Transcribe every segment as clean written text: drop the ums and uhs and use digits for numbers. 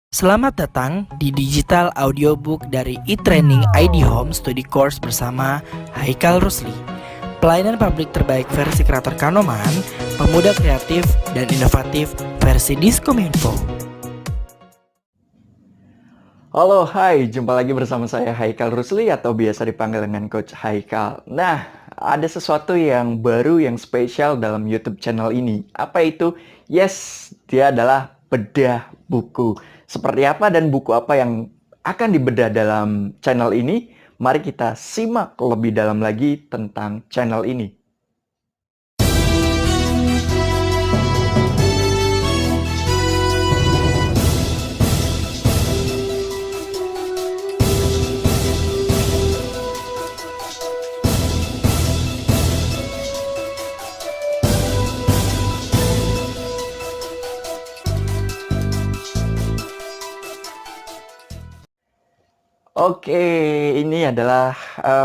Selamat datang di digital audiobook dari e-training ID Home Study Course bersama Haikal Rusli. Pelayanan publik terbaik versi kreator Kanoman, pemuda kreatif dan inovatif versi Diskominfo. Halo, hai, jumpa lagi bersama saya Haikal Rusli atau biasa dipanggil dengan Coach Haikal. Nah, ada sesuatu yang baru yang spesial dalam YouTube channel ini. Apa itu? Yes, dia adalah bedah buku. Seperti apa dan buku apa yang akan dibedah dalam channel ini? Mari kita simak lebih dalam lagi tentang channel ini. Oke, ini adalah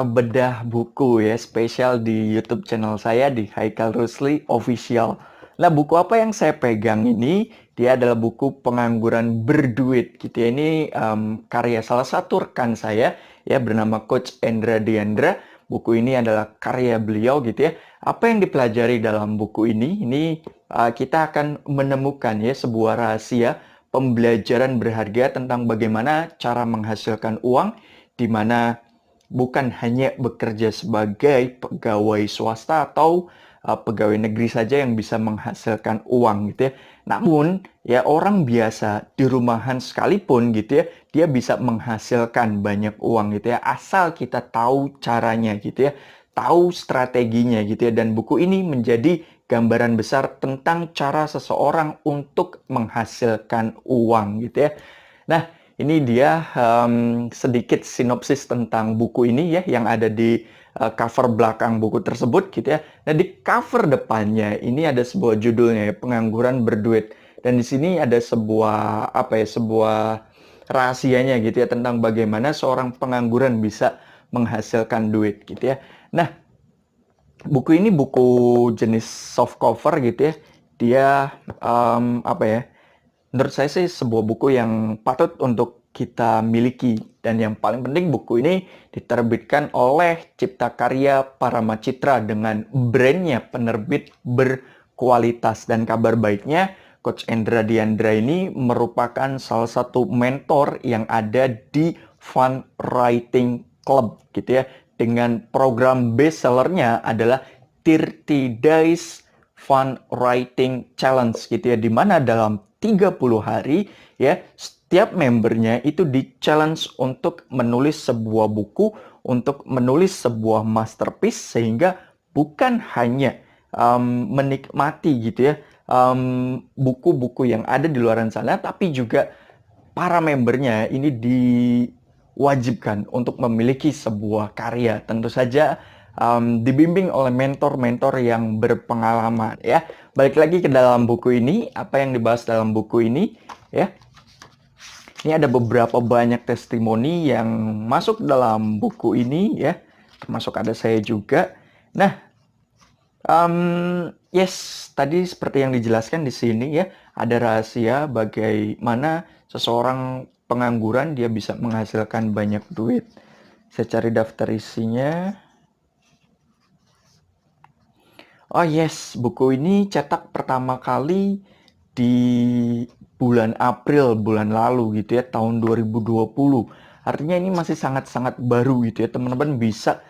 bedah buku ya, spesial di YouTube channel saya di Haikal Rusli Official. Nah, buku apa yang saya pegang ini, dia adalah buku Pengangguran Berduit gitu ya. Ini karya salah satu rekan saya ya, bernama Coach Endra Diandra. Buku ini adalah karya beliau gitu ya. Apa yang dipelajari dalam buku ini? Ini kita akan menemukan ya sebuah rahasia pembelajaran berharga tentang bagaimana cara menghasilkan uang, di mana bukan hanya bekerja sebagai pegawai swasta atau pegawai negeri saja yang bisa menghasilkan uang gitu ya. Namun ya orang biasa di rumahan sekalipun gitu ya, dia bisa menghasilkan banyak uang gitu ya, asal kita tahu caranya gitu ya, tahu strateginya gitu ya. Dan buku ini menjadi gambaran besar tentang cara seseorang untuk menghasilkan uang gitu ya. Nah, ini dia sedikit sinopsis tentang buku ini ya yang ada di cover belakang buku tersebut gitu ya. Nah, di cover depannya ini ada sebuah judulnya ya, Pengangguran Berduit. Dan di sini ada sebuah sebuah rahasianya gitu ya tentang bagaimana seorang pengangguran bisa menghasilkan duit gitu ya. Nah, buku ini buku jenis soft cover gitu ya. Dia menurut saya sih sebuah buku yang patut untuk kita miliki. Dan yang paling penting buku ini diterbitkan oleh Cipta Karya Parama Citra dengan brandnya penerbit berkualitas. Dan kabar baiknya, Coach Endra Diandra ini merupakan salah satu mentor yang ada di Fun Writing Club gitu ya. Dengan program bestsellernya adalah 30 Days Fun Writing Challenge gitu ya, dimana dalam 30 hari ya setiap membernya itu di-challenge untuk menulis sebuah buku, untuk menulis sebuah masterpiece, sehingga bukan hanya menikmati gitu ya buku-buku yang ada di luar sana, tapi juga para membernya ini diwajibkan untuk memiliki sebuah karya. Tentu saja dibimbing oleh mentor-mentor yang berpengalaman ya. Balik lagi ke dalam buku ini, apa yang dibahas dalam buku ini ya. Ini ada beberapa banyak testimoni yang masuk dalam buku ini ya, termasuk ada saya juga. Nah, yes, tadi seperti yang dijelaskan di sini ya, ada rahasia bagaimana seseorang pengangguran dia bisa menghasilkan banyak duit. Saya cari daftar isinya. Oh yes, buku ini cetak pertama kali di bulan April bulan lalu gitu ya, tahun 2020. Artinya ini masih sangat-sangat baru gitu ya. Teman-teman bisa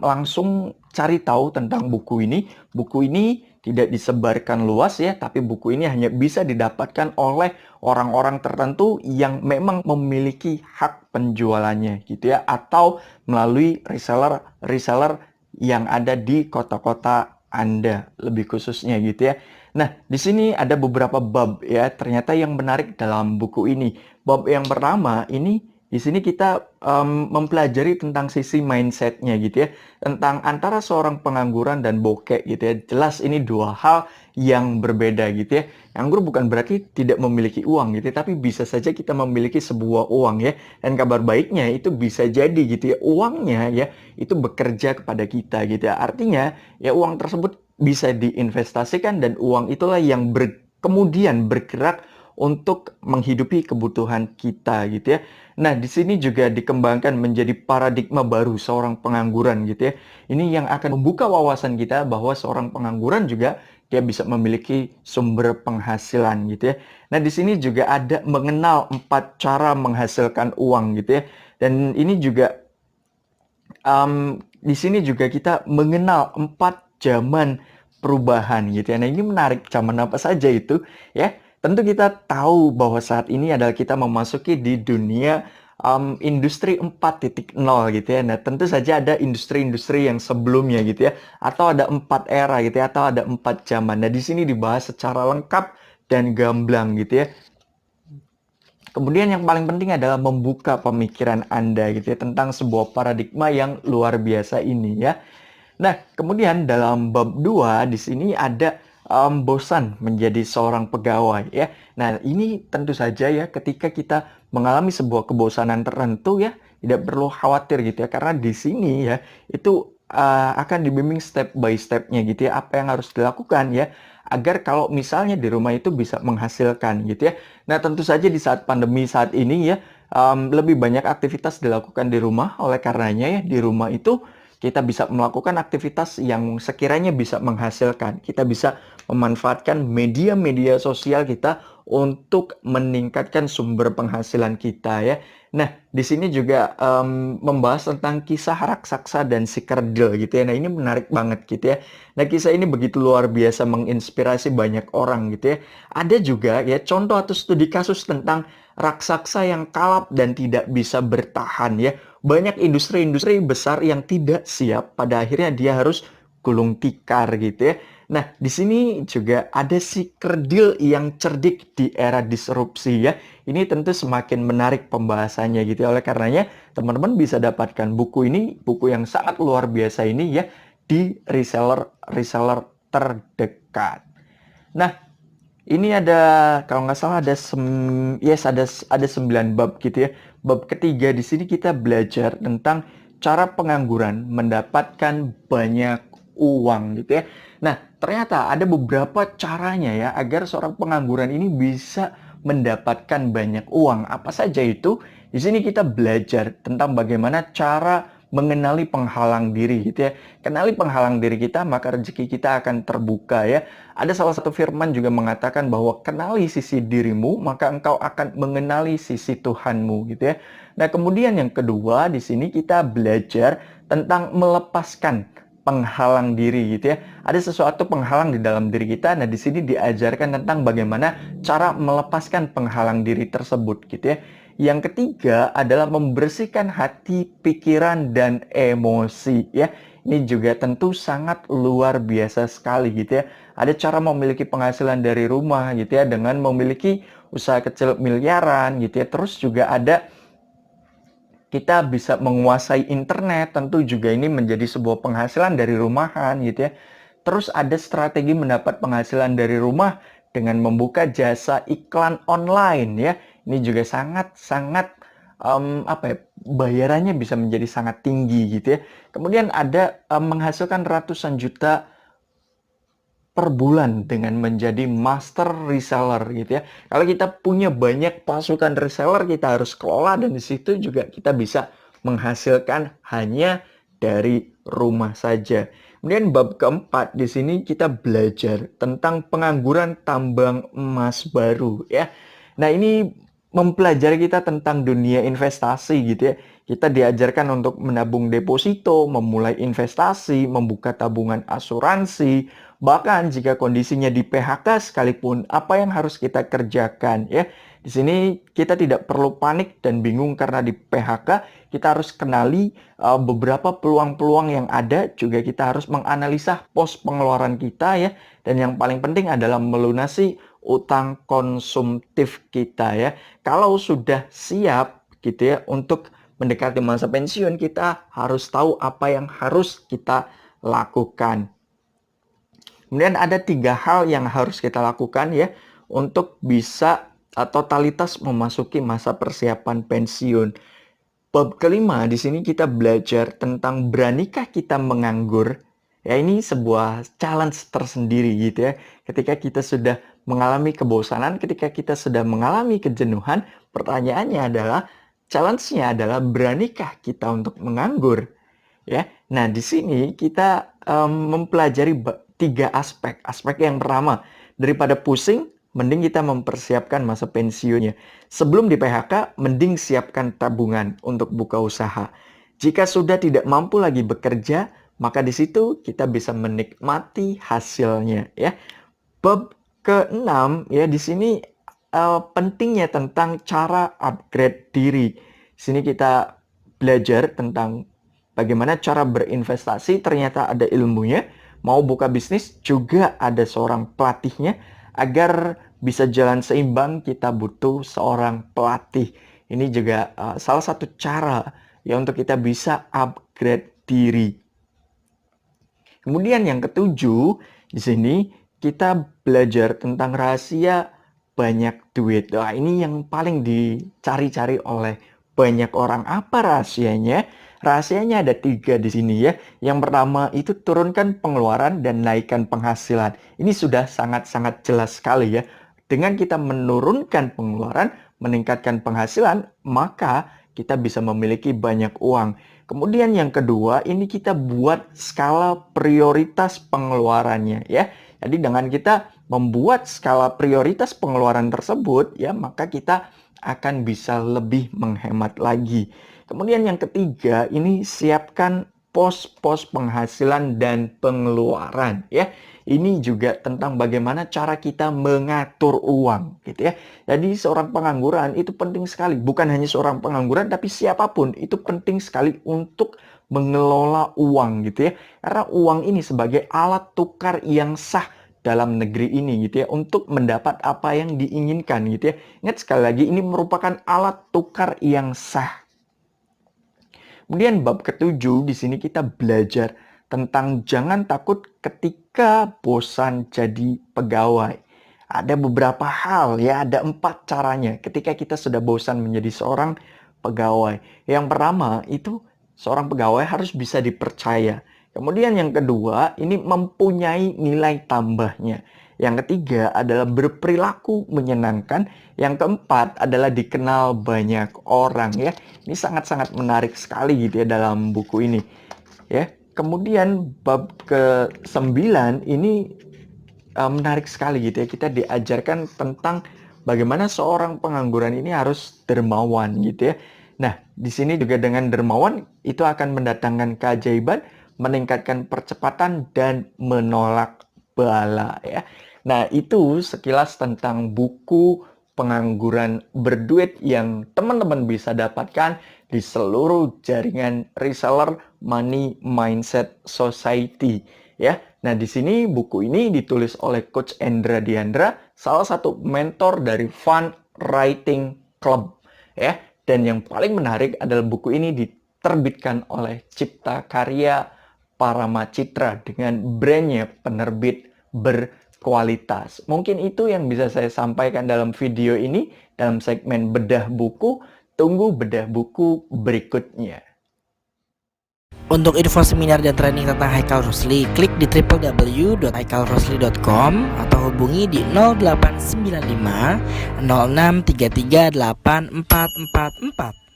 langsung cari tahu tentang buku ini. Buku ini tidak disebarkan luas ya, tapi buku ini hanya bisa didapatkan oleh orang-orang tertentu yang memang memiliki hak penjualannya gitu ya, atau melalui reseller yang ada di kota-kota Anda lebih khususnya gitu ya. Nah, di sini ada beberapa bab ya, ternyata yang menarik dalam buku ini. Bab yang pertama ini di sini kita mempelajari tentang sisi mindsetnya gitu ya, tentang antara seorang pengangguran dan bokeh gitu ya. Jelas ini dua hal yang berbeda gitu ya. Nganggur bukan berarti tidak memiliki uang gitu ya, tapi bisa saja kita memiliki sebuah uang ya. Dan kabar baiknya itu bisa jadi gitu ya, uangnya ya itu bekerja kepada kita gitu ya. Artinya ya uang tersebut bisa diinvestasikan dan uang itulah yang kemudian bergerak untuk menghidupi kebutuhan kita gitu ya. Nah, di sini juga dikembangkan menjadi paradigma baru seorang pengangguran gitu ya. Ini yang akan membuka wawasan kita bahwa seorang pengangguran juga dia bisa memiliki sumber penghasilan gitu ya. Nah, di sini juga ada mengenal 4 cara menghasilkan uang gitu ya. Dan ini juga di sini juga kita mengenal 4 zaman perubahan gitu ya. Nah, ini menarik, zaman apa saja itu ya. Tentu kita tahu bahwa saat ini adalah kita memasuki di dunia industri 4.0 gitu ya. Nah, tentu saja ada industri-industri yang sebelumnya gitu ya, atau ada 4 era gitu ya, atau ada 4 zaman. Nah, di sini dibahas secara lengkap dan gamblang gitu ya. Kemudian yang paling penting adalah membuka pemikiran Anda gitu ya tentang sebuah paradigma yang luar biasa ini ya. Nah, kemudian dalam bab 2 di sini ada bosan menjadi seorang pegawai ya. Nah, ini tentu saja ya ketika kita mengalami sebuah kebosanan tertentu ya, tidak perlu khawatir gitu ya karena di sini ya itu akan dibimbing step by step-nya gitu ya apa yang harus dilakukan ya agar kalau misalnya di rumah itu bisa menghasilkan gitu ya. Nah, tentu saja di saat pandemi saat ini ya lebih banyak aktivitas dilakukan di rumah oleh karenanya ya di rumah itu kita bisa melakukan aktivitas yang sekiranya bisa menghasilkan. Kita bisa memanfaatkan media-media sosial kita untuk meningkatkan sumber penghasilan kita ya. Nah, di sini juga membahas tentang kisah raksasa dan si kerdil gitu ya. Nah, ini menarik banget gitu ya. Nah, kisah ini begitu luar biasa menginspirasi banyak orang gitu ya. Ada juga ya contoh atau studi kasus tentang raksasa yang kalap dan tidak bisa bertahan ya. Banyak industri-industri besar yang tidak siap, pada akhirnya dia harus gulung tikar gitu ya. Nah, di sini juga ada si kerdil yang cerdik di era disrupsi ya. Ini tentu semakin menarik pembahasannya gitu ya. Oleh karenanya, teman-teman bisa dapatkan buku ini, buku yang sangat luar biasa ini ya di reseller terdekat. Nah, ini ada kalau nggak salah ada 9 bab gitu ya. Bab ketiga di sini kita belajar tentang cara pengangguran mendapatkan banyak uang gitu ya. Nah, ternyata ada beberapa caranya ya agar seorang pengangguran ini bisa mendapatkan banyak uang. Apa saja itu? Di sini kita belajar tentang bagaimana cara mengenali penghalang diri gitu ya. Kenali penghalang diri kita, maka rezeki kita akan terbuka ya. Ada salah satu firman juga mengatakan bahwa kenali sisi dirimu, maka engkau akan mengenali sisi Tuhanmu gitu ya. Nah, kemudian yang kedua di sini kita belajar tentang melepaskan penghalang diri gitu ya. Ada sesuatu penghalang di dalam diri kita. Nah, di sini diajarkan tentang bagaimana cara melepaskan penghalang diri tersebut gitu ya. Yang ketiga adalah membersihkan hati, pikiran, dan emosi ya. Ini juga tentu sangat luar biasa sekali gitu ya. Ada cara memiliki penghasilan dari rumah gitu ya dengan memiliki usaha kecil miliaran gitu ya. Terus juga ada kita bisa menguasai internet, tentu juga ini menjadi sebuah penghasilan dari rumahan gitu ya. Terus ada strategi mendapat penghasilan dari rumah dengan membuka jasa iklan online ya. Ini juga sangat-sangat bayarannya bisa menjadi sangat tinggi gitu ya. Kemudian ada menghasilkan ratusan juta per bulan dengan menjadi master reseller gitu ya. Kalau kita punya banyak pasukan reseller, kita harus kelola dan di situ juga kita bisa menghasilkan hanya dari rumah saja. Kemudian bab keempat di sini kita belajar tentang pengangguran tambang emas baru ya. Nah, ini mempelajari kita tentang dunia investasi gitu ya. Kita diajarkan untuk menabung deposito, memulai investasi, membuka tabungan asuransi, bahkan jika kondisinya di PHK sekalipun, apa yang harus kita kerjakan ya. Di sini kita tidak perlu panik dan bingung karena di PHK, kita harus kenali beberapa peluang-peluang yang ada, juga kita harus menganalisa pos pengeluaran kita ya. Dan yang paling penting adalah melunasi utang konsumtif kita ya. Kalau sudah siap gitu ya untuk mendekati masa pensiun, kita harus tahu apa yang harus kita lakukan. Kemudian ada 3 hal yang harus kita lakukan ya untuk bisa totalitas memasuki masa persiapan pensiun. Bab kelima di sini kita belajar tentang beranikah kita menganggur. Ya, ini sebuah challenge tersendiri gitu ya. Ketika kita sudah mengalami kebosanan, ketika kita sudah mengalami kejenuhan, pertanyaannya adalah, challenge-nya adalah beranikah kita untuk menganggur? Ya, nah di sini kita mempelajari 3 aspek. Aspek yang pertama, daripada pusing, mending kita mempersiapkan masa pensiunnya. Sebelum di PHK, mending siapkan tabungan untuk buka usaha. Jika sudah tidak mampu lagi bekerja, maka di situ kita bisa menikmati hasilnya, ya. Bab keenam, ya, di sini pentingnya tentang cara upgrade diri. Di sini kita belajar tentang bagaimana cara berinvestasi, ternyata ada ilmunya. Mau buka bisnis juga ada seorang pelatihnya. Agar bisa jalan seimbang, kita butuh seorang pelatih. Ini juga salah satu cara ya untuk kita bisa upgrade diri. Kemudian yang ketujuh, di sini kita belajar tentang rahasia banyak duit. Nah, ini yang paling dicari-cari oleh banyak orang. Apa rahasianya? Rahasianya ada 3 di sini ya. Yang pertama itu turunkan pengeluaran dan naikkan penghasilan. Ini sudah sangat-sangat jelas sekali ya. Dengan kita menurunkan pengeluaran, meningkatkan penghasilan, maka kita bisa memiliki banyak uang. Kemudian yang kedua, ini kita buat skala prioritas pengeluarannya ya. Jadi dengan kita membuat skala prioritas pengeluaran tersebut ya, maka kita akan bisa lebih menghemat lagi. Kemudian yang ketiga, ini siapkan pos-pos penghasilan dan pengeluaran ya. Ini juga tentang bagaimana cara kita mengatur uang gitu ya. Jadi seorang pengangguran itu penting sekali. Bukan hanya seorang pengangguran, tapi siapapun itu penting sekali untuk mengelola uang gitu ya. Karena uang ini sebagai alat tukar yang sah dalam negeri ini gitu ya, untuk mendapat apa yang diinginkan gitu ya. Ingat sekali lagi, ini merupakan alat tukar yang sah. Kemudian bab ketujuh, di sini kita belajar tentang jangan takut ketika bosan jadi pegawai. Ada beberapa hal ya, ada 4 caranya ketika kita sudah bosan menjadi seorang pegawai. Yang pertama itu seorang pegawai harus bisa dipercaya. Kemudian yang kedua, ini mempunyai nilai tambahnya. Yang ketiga adalah berperilaku menyenangkan. Yang keempat adalah dikenal banyak orang ya. Ini sangat-sangat menarik sekali gitu ya dalam buku ini. Ya. Kemudian bab ke-9 ini menarik sekali gitu ya. Kita diajarkan tentang bagaimana seorang pengangguran ini harus dermawan gitu ya. Nah, di sini juga dengan dermawan itu akan mendatangkan keajaiban, meningkatkan percepatan dan menolak bala ya. Nah, itu sekilas tentang buku Pengangguran Berduit yang teman-teman bisa dapatkan di seluruh jaringan reseller Money Mindset Society ya. Nah, di sini buku ini ditulis oleh Coach Endra Diandra, salah satu mentor dari Fund Writing Club ya. Dan yang paling menarik adalah buku ini diterbitkan oleh Cipta Karya Parama Citra dengan brandnya penerbit berkualitas. Mungkin itu yang bisa saya sampaikan dalam video ini dalam segmen bedah buku. Tunggu bedah buku berikutnya. Untuk info seminar dan training tentang Haikal Rusli, klik di www.haikalrusli.com atau hubungi di 0895 0633 8444.